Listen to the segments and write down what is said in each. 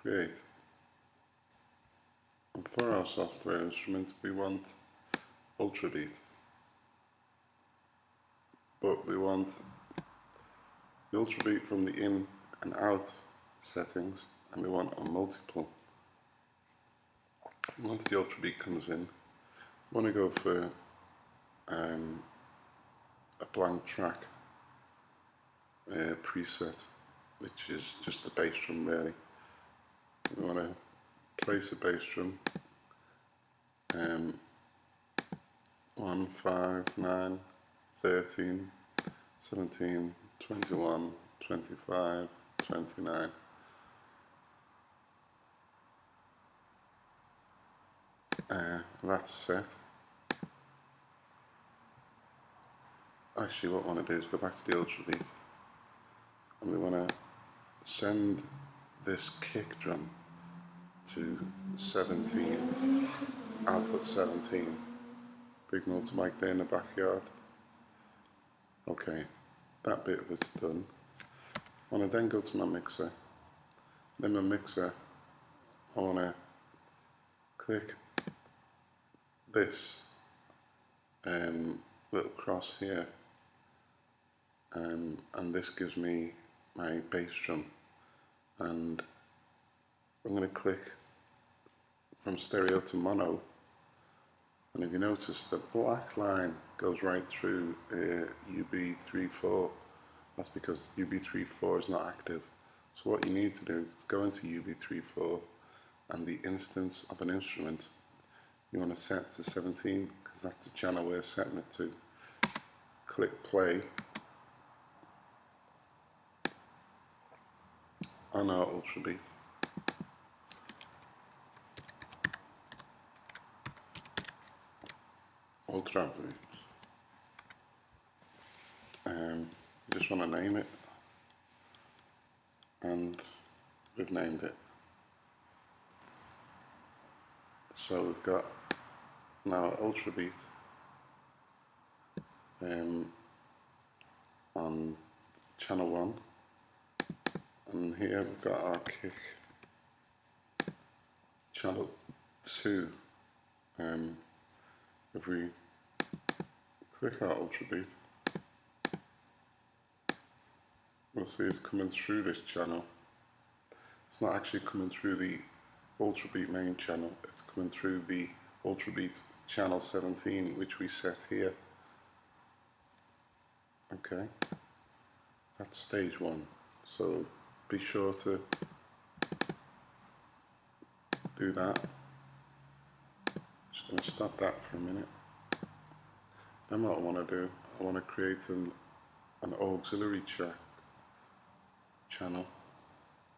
create. And for our software instrument we want ultrabeat, but we want the ultrabeat from the in and out settings, and we want a multiple. Once the ultrabeat comes in, I want to go for a blank track preset, which is just the bass drum really. We want to place a bass drum 1, 5, 9, 13, 17, 21, 25, 29. That's set. Actually what I want to do is go back to the ultrabeat, and we want to send this kick drum to 17, output 17. Big note mic there in the backyard. Okay, that bit was done. I want to then go to my mixer. In my mixer, I want to click this little cross here, and this gives me my bass drum, and I'm going to click from stereo to mono, and if you notice the black line goes right through UB34. That's because UB34 is not active. So what you need to do is go into UB34, and the instance of an instrument you want to set to 17, because that's the channel we're setting it to. Click play on our ultrabeat. Ultrabeat. Just want to name it, and we've named it. So we've got now ultrabeat on channel 1, and here we've got our kick channel 2. If we click our ultrabeat, we'll see it's coming through this channel. It's not actually coming through the ultrabeat main channel, it's coming through the ultrabeat channel 17, which we set here. Okay, that's stage 1, so be sure to do that. Just going to stop that for a minute. Then what I want to do, I want to create an auxiliary channel,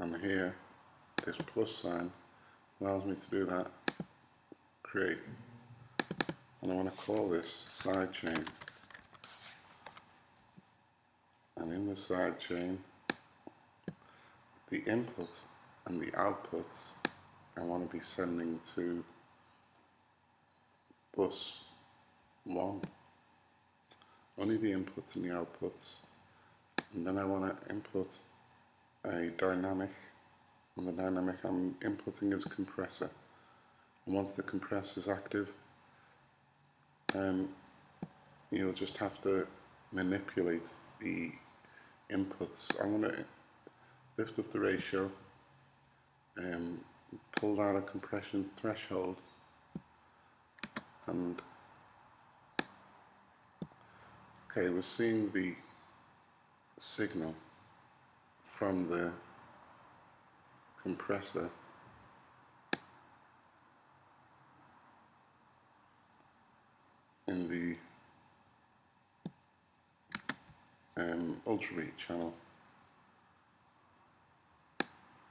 and here this plus sign allows me to do that. Create, and I want to call this sidechain, and in the sidechain the input and the outputs I want to be sending to bus 1, only the inputs and the outputs, and then I want to input a dynamic, and the dynamic I'm inputting is compressor, and once the compressor is active, you'll just have to manipulate the inputs. I'm going to lift up the ratio and pull down a compression threshold, and okay, we're seeing the signal from the compressor in the ultrabeat channel,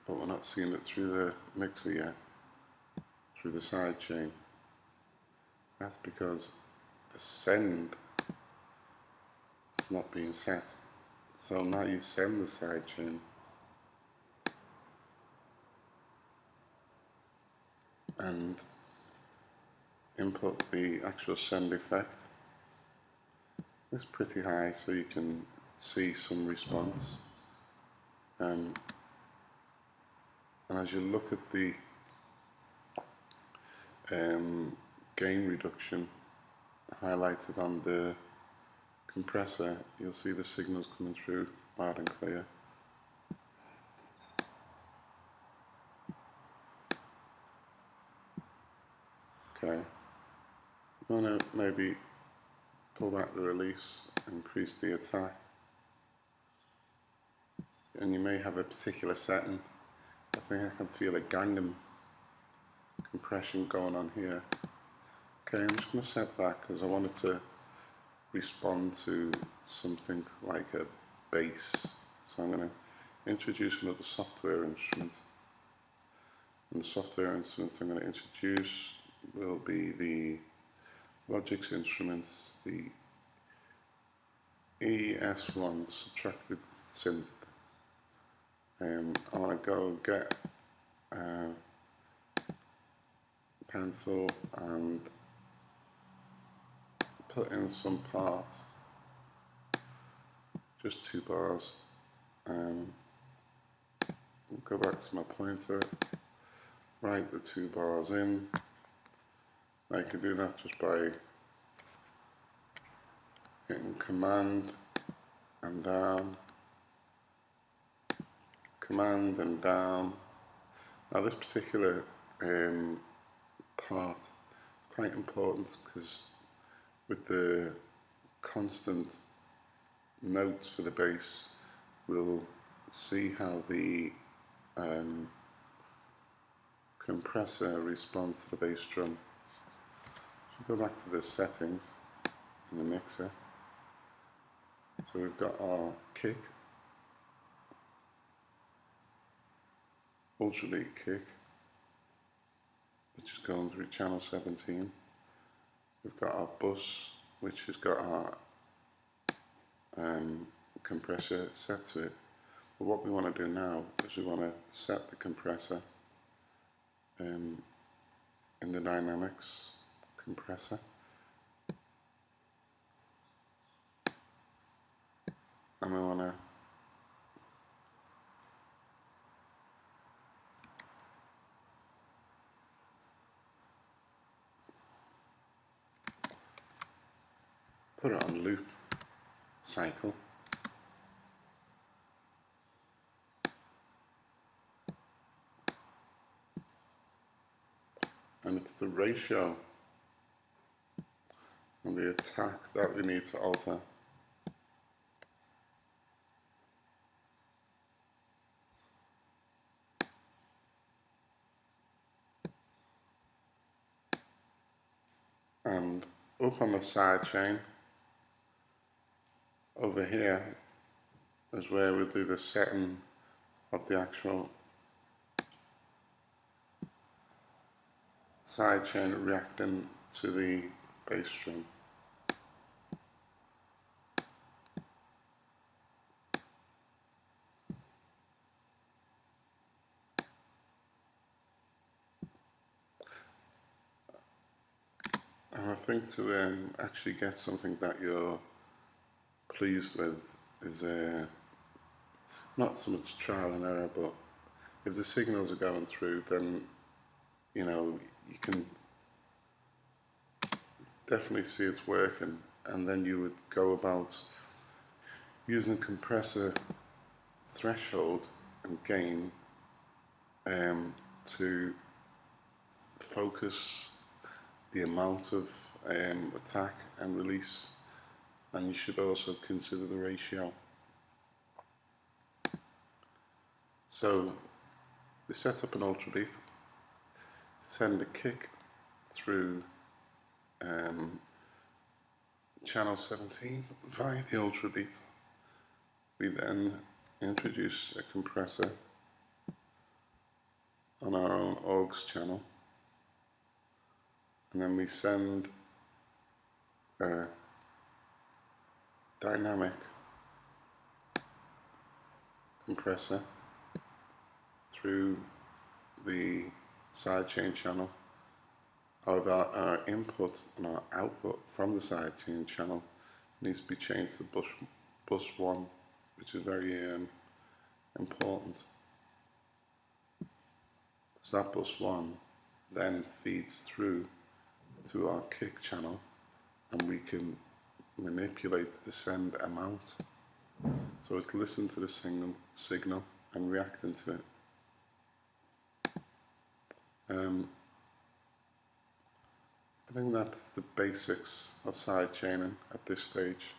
but we're not seeing it through the mixer yet, through the side chain. That's because the send is not being set. So now you send the side chain, and input the actual send effect. It's pretty high, so you can see some response, and as you look at the gain reduction highlighted on the compressor, you'll see the signals coming through loud and clear. Okay, you want to maybe pull back the release, increase the attack, and you may have a particular setting. I think I can feel a Gangnam compression going on here. Okay, I'm just going to set that because I wanted to respond to something like a bass. So I'm going to introduce another software instrument. And the software instrument I'm going to introduce will be the Logic's instruments, the ES1 subtracted synth. I want to go get a pencil and put in some parts, just 2 bars. Go back to my pointer, write the 2 bars in. I can do that just by hitting Command and down, Command and down. Now this particular part quite important because with the constant notes for the bass, we'll see how the compressor responds to the bass drum. So go back to the settings in the mixer. So we've got our kick, ultralead kick, which is going through channel 17. We've got our bus, which has got our compressor set to it. But what we want to do now is we want to set the compressor in the dynamics compressor. And we want to put it on loop cycle. And it's the ratio and the attack that we need to alter. And up on the side chain, over here is where we'll do the setting of the actual side chain reacting to the bass drum. And I think to actually get something that you're pleased with is not so much trial and error, but if the signals are going through, then you know you can definitely see it's working, and then you would go about using compressor threshold and gain to focus the amount of attack and release, and you should also consider the ratio. So we set up an ultralead, send a kick through channel 17 via the ultralead. We then introduce a compressor on our own AUX channel, and then we send a dynamic compressor through the sidechain channel. However, our input and our output from the sidechain channel needs to be changed to bus 1, which is very important. So that bus 1 then feeds through to our kick channel, and we can manipulate the send amount. So it's listening to the signal and reacting to it. I think that's the basics of side chaining at this stage.